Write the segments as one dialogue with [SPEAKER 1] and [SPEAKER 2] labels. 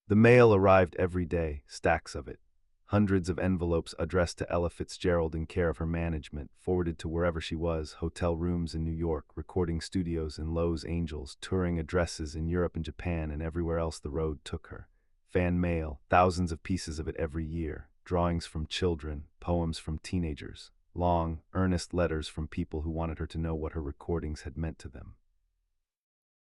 [SPEAKER 1] The mail arrived every day, stacks of it. Hundreds of envelopes addressed to Ella Fitzgerald in care of her management, forwarded to wherever she was, hotel rooms in New York, recording studios in Los Angeles, touring addresses in Europe and Japan and everywhere else the road took her. Fan mail, thousands of pieces of it every year, drawings from children, poems from teenagers, long, earnest letters from people who wanted her to know what her recordings had meant to them.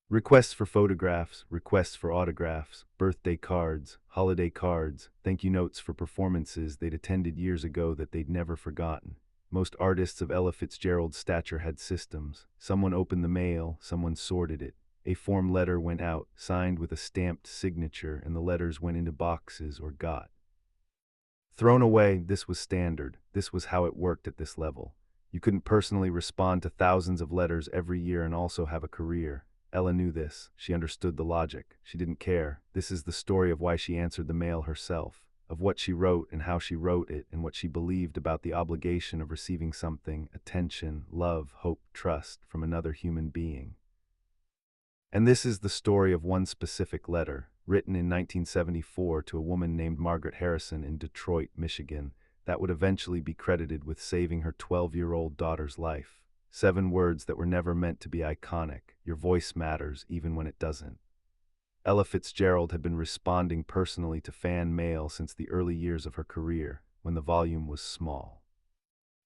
[SPEAKER 1] Requests for photographs, requests for autographs, birthday cards, holiday cards, thank you notes for performances they'd attended years ago that they'd never forgotten. Most artists of Ella Fitzgerald's stature had systems. Someone opened the mail, someone sorted it. A form letter went out, signed with a stamped signature, and the letters went into boxes or got thrown away. This was standard. This was how it worked at this level. You couldn't personally respond to thousands of letters every year and also have a career. Ella knew this. She understood the logic. She didn't care. This is the story of why she answered the mail herself, of what she wrote and how she wrote it and what she believed about the obligation of receiving something, attention, love, hope, trust, from another human being. And this is the story of one specific letter, written in 1974 to a woman named Margaret Harrison in Detroit, Michigan, that would eventually be credited with saving her 12-year-old daughter's life. 7 words that were never meant to be iconic. Your voice matters, even when it doesn't. Ella Fitzgerald had been responding personally to fan mail since the early years of her career, when the volume was small.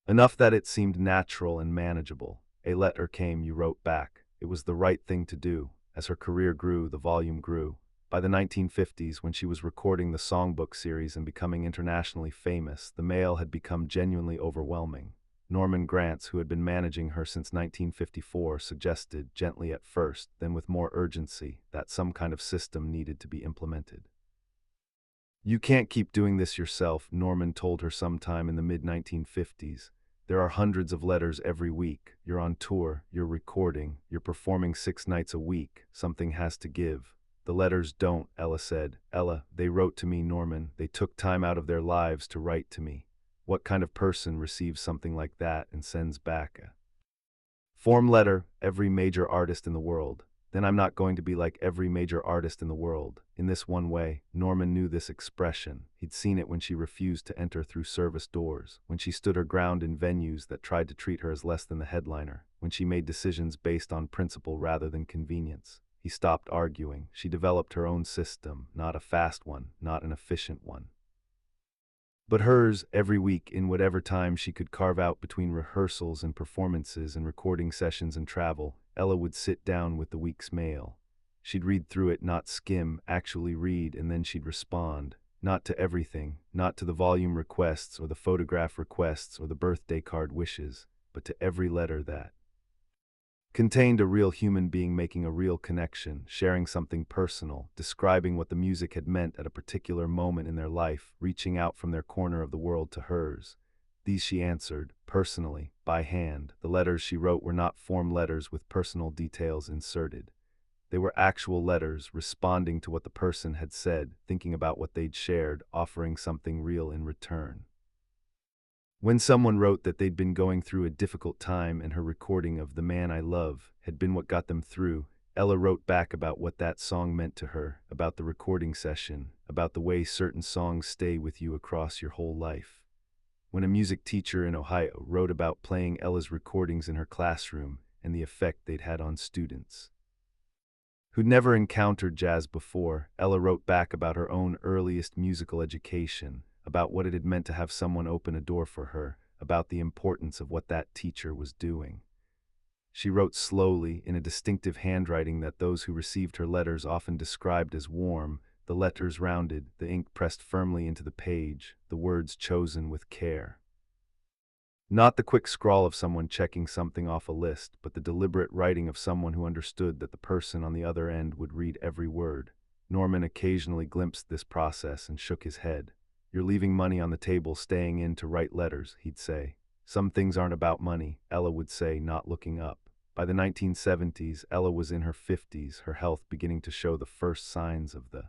[SPEAKER 1] Enough that it seemed natural and manageable. A letter came, you wrote back. It was the right thing to do. As her career grew, the volume grew. By the 1950s, when she was recording the songbook series and becoming internationally famous, the mail had become genuinely overwhelming. Norman Granz, who had been managing her since 1954, suggested, gently at first, then with more urgency, that some kind of system needed to be implemented. You can't keep doing this yourself, Norman told her sometime in the mid-1950s. There are hundreds of letters every week. You're on tour, you're recording, you're performing 6 nights a week. Something has to give. The letters don't, Ella said. Ella, they wrote to me, Norman. They took time out of their lives to write to me. What kind of person receives something like that and sends back a form letter? Every major artist in the world. Then I'm not going to be like every major artist in the world. In this one way, Norman knew this expression. He'd seen it when she refused to enter through service doors, when she stood her ground in venues that tried to treat her as less than the headliner, when she made decisions based on principle rather than convenience. He stopped arguing. She developed her own system, not a fast one, not an efficient one, but hers, every week, in whatever time she could carve out between rehearsals and performances and recording sessions and travel. Ella would sit down with the week's mail. She'd read through it, not skim, actually read, and then she'd respond. Not to everything, not to the volume requests or the photograph requests or the birthday card wishes, but to every letter that contained a real human being making a real connection, sharing something personal, describing what the music had meant at a particular moment in their life, reaching out from their corner of the world to hers. These she answered, personally, by hand. The letters she wrote were not form letters with personal details inserted. They were actual letters, responding to what the person had said, thinking about what they'd shared, offering something real in return. When someone wrote that they'd been going through a difficult time and her recording of The Man I Love had been what got them through, Ella wrote back about what that song meant to her, about the recording session, about the way certain songs stay with you across your whole life. When a music teacher in Ohio wrote about playing Ella's recordings in her classroom and the effect they'd had on students who'd never encountered jazz before, Ella wrote back about her own earliest musical education, about what it had meant to have someone open a door for her, about the importance of what that teacher was doing. She wrote slowly, in a distinctive handwriting that those who received her letters often described as warm, the letters rounded, the ink pressed firmly into the page, the words chosen with care. Not the quick scrawl of someone checking something off a list, but the deliberate writing of someone who understood that the person on the other end would read every word. Norman occasionally glimpsed this process and shook his head. You're leaving money on the table staying in to write letters, he'd say. Some things aren't about money, Ella would say, not looking up. By the 1970s, Ella was in her 50s, her health beginning to show the first signs of the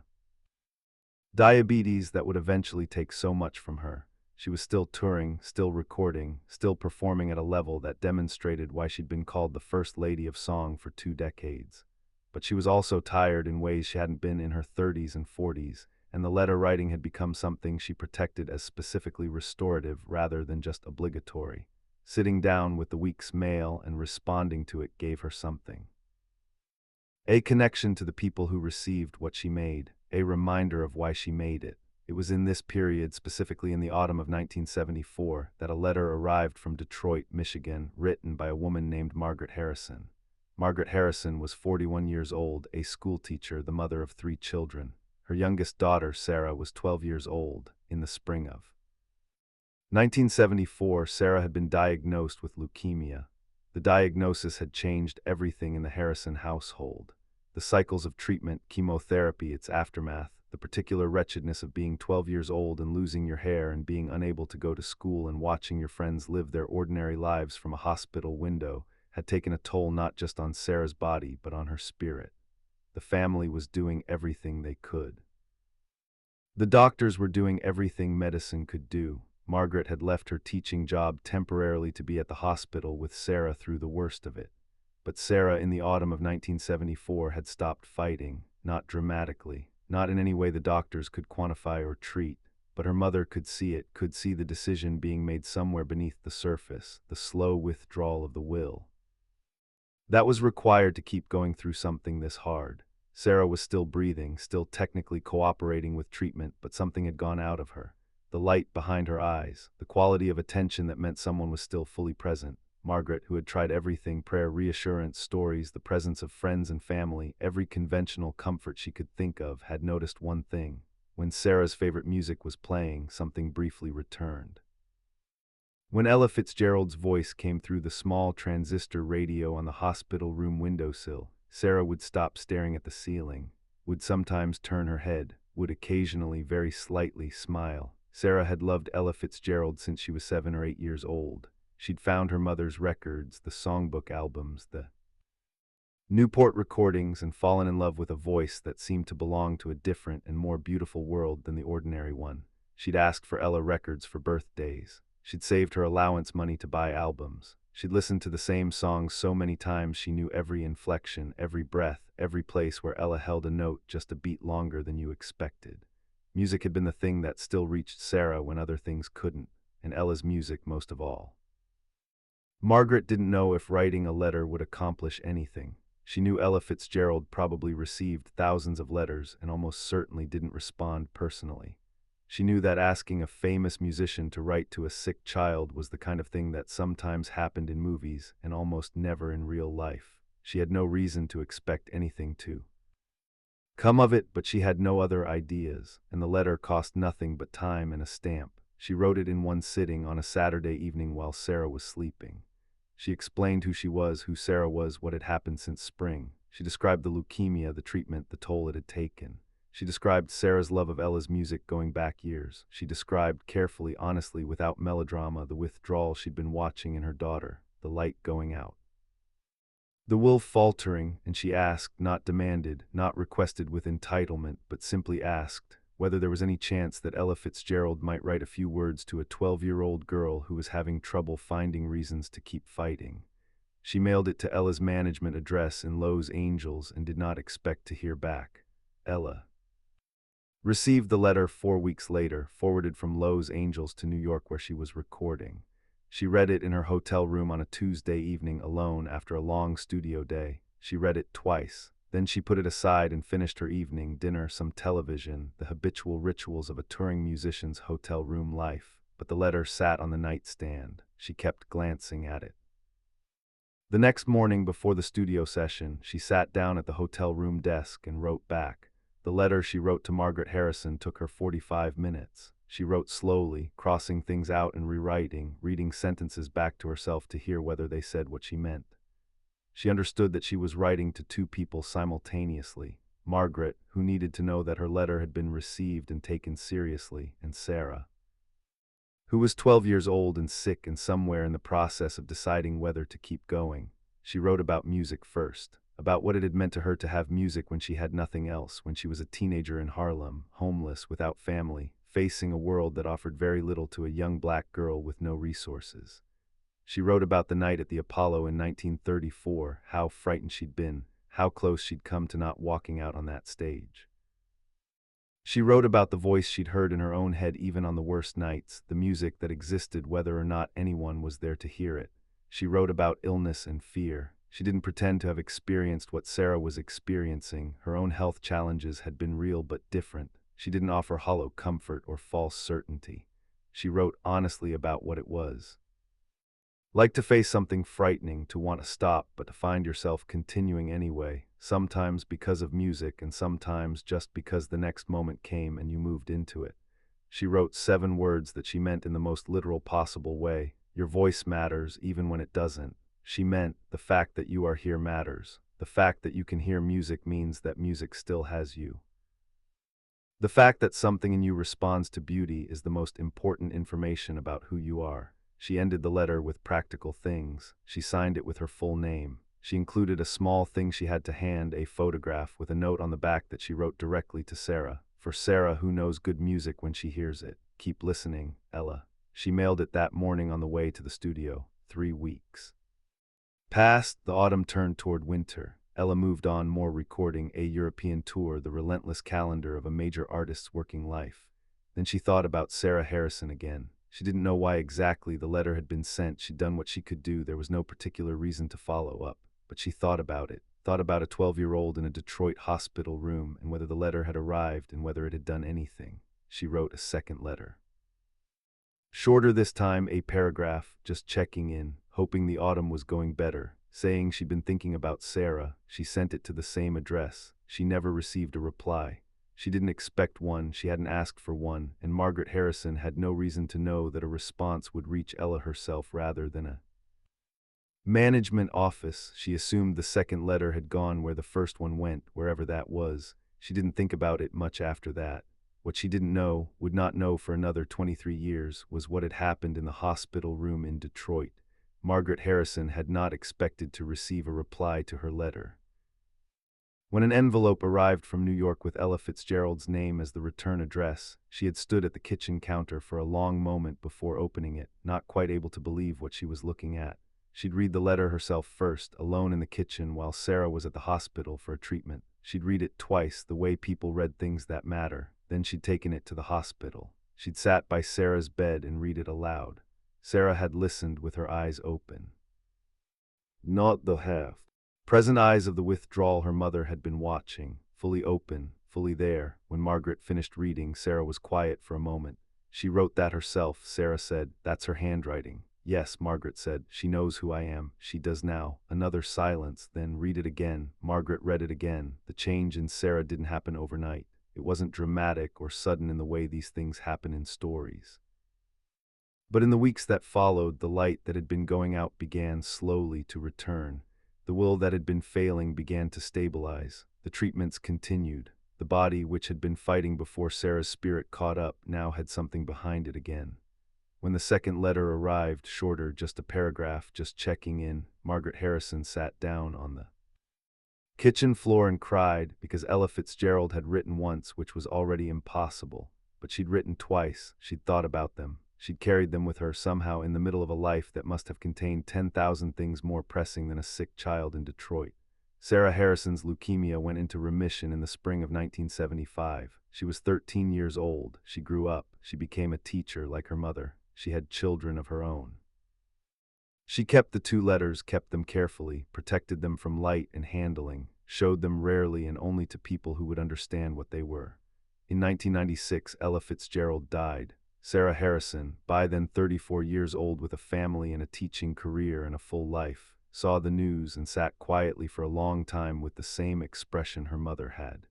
[SPEAKER 1] diabetes that would eventually take so much from her. She was still touring, still recording, still performing at a level that demonstrated why she'd been called the First Lady of Song for 2 decades. But she was also tired in ways she hadn't been in her 30s and 40s, and the letter writing had become something she protected as specifically restorative rather than just obligatory. Sitting down with the week's mail and responding to it gave her something. A connection to the people who received what she made, a reminder of why she made it. It was in this period, specifically in the autumn of 1974, that a letter arrived from Detroit, Michigan, written by a woman named Margaret Harrison. Margaret Harrison was 41 years old, a schoolteacher, the mother of 3 children. Her youngest daughter, Sarah, was 12 years old. In the spring of 1974, Sarah had been diagnosed with leukemia. The diagnosis had changed everything in the Harrison household. The cycles of treatment, chemotherapy, its aftermath, the particular wretchedness of being 12 years old and losing your hair and being unable to go to school and watching your friends live their ordinary lives from a hospital window had taken a toll not just on Sarah's body but on her spirit. The family was doing everything they could. The doctors were doing everything medicine could do. Margaret had left her teaching job temporarily to be at the hospital with Sarah through the worst of it. But Sarah, in the autumn of 1974, had stopped fighting, not dramatically, not in any way the doctors could quantify or treat, but her mother could see it, could see the decision being made somewhere beneath the surface, the slow withdrawal of the will. That was required to keep going through something this hard. Sarah was still breathing, still technically cooperating with treatment, but something had gone out of her. The light behind her eyes, the quality of attention that meant someone was still fully present. Margaret, who had tried everything, prayer, reassurance, stories, the presence of friends and family, every conventional comfort she could think of, had noticed one thing. When Sarah's favorite music was playing, something briefly returned. When Ella Fitzgerald's voice came through the small transistor radio on the hospital room windowsill, Sarah would stop staring at the ceiling, would sometimes turn her head, would occasionally very slightly smile. Sarah had loved Ella Fitzgerald since she was 7 or 8 years old. She'd found her mother's records, the songbook albums, the Newport recordings, and fallen in love with a voice that seemed to belong to a different and more beautiful world than the ordinary one. She'd asked for Ella records for birthdays. She'd saved her allowance money to buy albums. She'd listened to the same songs so many times she knew every inflection, every breath, every place where Ella held a note just a beat longer than you expected. Music had been the thing that still reached Sarah when other things couldn't, and Ella's music most of all. Margaret didn't know if writing a letter would accomplish anything. She knew Ella Fitzgerald probably received thousands of letters and almost certainly didn't respond personally. She knew that asking a famous musician to write to a sick child was the kind of thing that sometimes happened in movies and almost never in real life. She had no reason to expect anything to come of it, but she had no other ideas, and the letter cost nothing but time and a stamp. She wrote it in one sitting on a Saturday evening while Sarah was sleeping. She explained who she was, who Sarah was, what had happened since spring. She described the leukemia, the treatment, the toll it had taken. She described Sarah's love of Ella's music going back years. She described carefully, honestly, without melodrama, the withdrawal she'd been watching in her daughter, the light going out, the will faltering, and she asked, not demanded, not requested with entitlement, but simply asked, whether there was any chance that Ella Fitzgerald might write a few words to a 12-year-old girl who was having trouble finding reasons to keep fighting. She mailed it to Ella's management address in Los Angeles and did not expect to hear back. Ella received the letter 4 weeks later, forwarded from Los Angeles to New York where she was recording. She read it in her hotel room on a Tuesday evening alone after a long studio day. She read it twice. Then she put it aside and finished her evening, dinner, some television, the habitual rituals of a touring musician's hotel room life. But the letter sat on the nightstand. She kept glancing at it. The next morning before the studio session, she sat down at the hotel room desk and wrote back. The letter she wrote to Margaret Harrison took her 45 minutes. She wrote slowly, crossing things out and rewriting, reading sentences back to herself to hear whether they said what she meant. She understood that she was writing to 2 people simultaneously, Margaret, who needed to know that her letter had been received and taken seriously, and Sarah, who was 12 years old and sick and somewhere in the process of deciding whether to keep going. She wrote about music first, about what it had meant to her to have music when she had nothing else, when she was a teenager in Harlem, homeless, without family, facing a world that offered very little to a young black girl with no resources. She wrote about the night at the Apollo in 1934, how frightened she'd been, how close she'd come to not walking out on that stage. She wrote about the voice she'd heard in her own head even on the worst nights, the music that existed whether or not anyone was there to hear it. She wrote about illness and fear. She didn't pretend to have experienced what Sarah was experiencing. Her own health challenges had been real but different. She didn't offer hollow comfort or false certainty. She wrote honestly about what it was. Like to face something frightening, to want to stop, but to find yourself continuing anyway, sometimes because of music and sometimes just because the next moment came and you moved into it. She wrote 7 words that she meant in the most literal possible way. Your voice matters even when it doesn't. She meant the fact that you are here matters. The fact that you can hear music means that music still has you. The fact that something in you responds to beauty is the most important information about who you are. She ended the letter with practical things. She signed it with her full name. She included a small thing she had to hand, a photograph with a note on the back that she wrote directly to Sarah. For Sarah, who knows good music when she hears it. Keep listening, Ella. She mailed it that morning on the way to the studio. 3 weeks passed, the autumn turned toward winter. Ella moved on, more recording, a European tour, the relentless calendar of a major artist's working life. Then she thought about Sarah Harrison again. She didn't know why exactly the letter had been sent. She'd done what she could do. There was no particular reason to follow up. But she thought about it. Thought about a 12-year-old in a Detroit hospital room and whether the letter had arrived and whether it had done anything. She wrote a second letter. Shorter this time, a paragraph, just checking in, hoping the autumn was going better, saying she'd been thinking about Sarah. She sent it to the same address. She never received a reply. She didn't expect one, she hadn't asked for one, and Margaret Harrison had no reason to know that a response would reach Ella herself rather than a management office. She assumed the second letter had gone where the first one went, wherever that was. She didn't think about it much after that. What she didn't know, would not know for another 23 years, was what had happened in the hospital room in Detroit. Margaret Harrison had not expected to receive a reply to her letter. When an envelope arrived from New York with Ella Fitzgerald's name as the return address, she had stood at the kitchen counter for a long moment before opening it, not quite able to believe what she was looking at. She'd read the letter herself first, alone in the kitchen while Sarah was at the hospital for a treatment. She'd read it twice, the way people read things that matter. Then she'd taken it to the hospital. She'd sat by Sarah's bed and read it aloud. Sarah had listened with her eyes open. Not the half. Present eyes of the withdrawal her mother had been watching, fully open, fully there. When Margaret finished reading, Sarah was quiet for a moment. She wrote that herself, Sarah said. That's her handwriting. Yes, Margaret said. She knows who I am. She does now. Another silence, then read it again. Margaret read it again. The change in Sarah didn't happen overnight. It wasn't dramatic or sudden in the way these things happen in stories. But in the weeks that followed, the light that had been going out began slowly to return. The will that had been failing began to stabilize. The treatments continued. The body, which had been fighting before Sarah's spirit caught up, now had something behind it again. When the second letter arrived, shorter, just a paragraph, just checking in, Margaret Harrison sat down on the kitchen floor and cried, because Ella Fitzgerald had written once, which was already impossible. But she'd written twice. She'd thought about them. She'd carried them with her somehow in the middle of a life that must have contained 10,000 things more pressing than a sick child in Detroit. Sarah Harrison's leukemia went into remission in the spring of 1975. She was 13 years old. She grew up. She became a teacher like her mother. She had children of her own. She kept the 2 letters, kept them carefully, protected them from light and handling, showed them rarely and only to people who would understand what they were. In 1996, Ella Fitzgerald died. Sarah Harrison, by then 34 years old with a family and a teaching career and a full life, saw the news and sat quietly for a long time with the same expression her mother had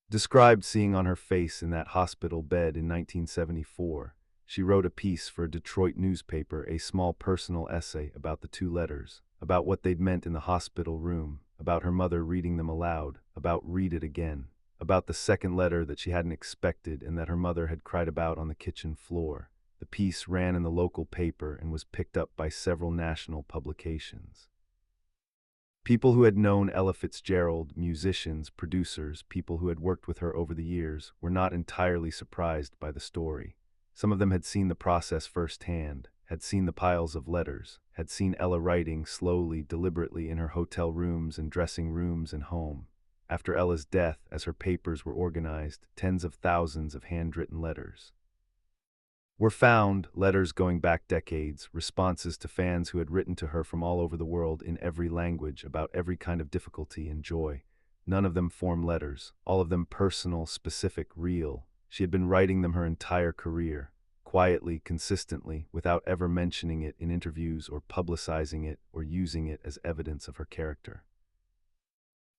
[SPEAKER 1] described seeing on her face in that hospital bed in 1974. She wrote a piece for a Detroit newspaper, a small personal essay about the 2 letters, about what they'd meant in the hospital room, about her mother reading them aloud, about read it again, about the second letter that she hadn't expected and that her mother had cried about on the kitchen floor. The piece ran in the local paper and was picked up by several national publications. People who had known Ella Fitzgerald, musicians, producers, people who had worked with her over the years, were not entirely surprised by the story. Some of them had seen the process firsthand. had seen the piles of letters, had seen Ella writing slowly, deliberately in her hotel rooms and dressing rooms and home. After Ella's death, as her papers were organized, tens of thousands of handwritten letters were found, letters going back decades, responses to fans who had written to her from all over the world in every language about every kind of difficulty and joy. None of them form letters, all of them personal, specific, real. She had been writing them her entire career, quietly, consistently, without ever mentioning it in interviews or publicizing it or using it as evidence of her character.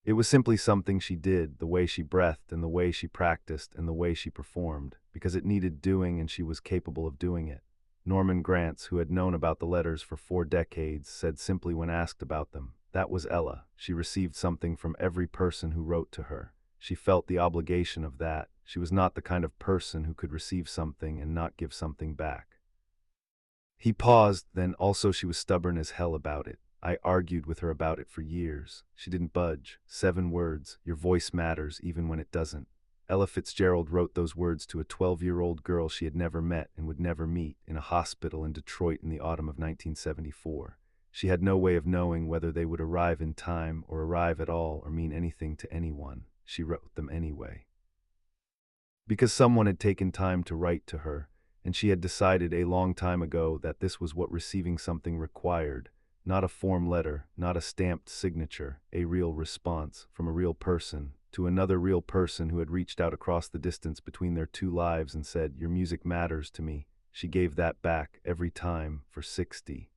[SPEAKER 1] It was simply something she did, the way she breathed and the way she practiced and the way she performed, because it needed doing and she was capable of doing it. Norman Granz, who had known about the letters for 4 decades, said simply when asked about them, "That was Ella. She received something from every person who wrote to her. She felt the obligation of that. She was not the kind of person who could receive something and not give something back." He paused, then also she was stubborn as hell about it. I argued with her about it for years. She didn't budge. 7 words, "Your voice matters even when it doesn't." Ella Fitzgerald wrote those words to a 12-year-old girl she had never met and would never meet in a hospital in Detroit in the autumn of 1974. She had no way of knowing whether they would arrive in time or arrive at all or mean anything to anyone. She wrote them anyway. Because someone had taken time to write to her, and she had decided a long time ago that this was what receiving something required. Not a form letter, not a stamped signature, a real response from a real person to another real person who had reached out across the distance between their 2 lives and said, "Your music matters to me." She gave that back every time for 60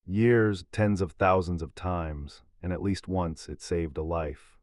[SPEAKER 1] years, tens of thousands of times, and at least once it saved a life.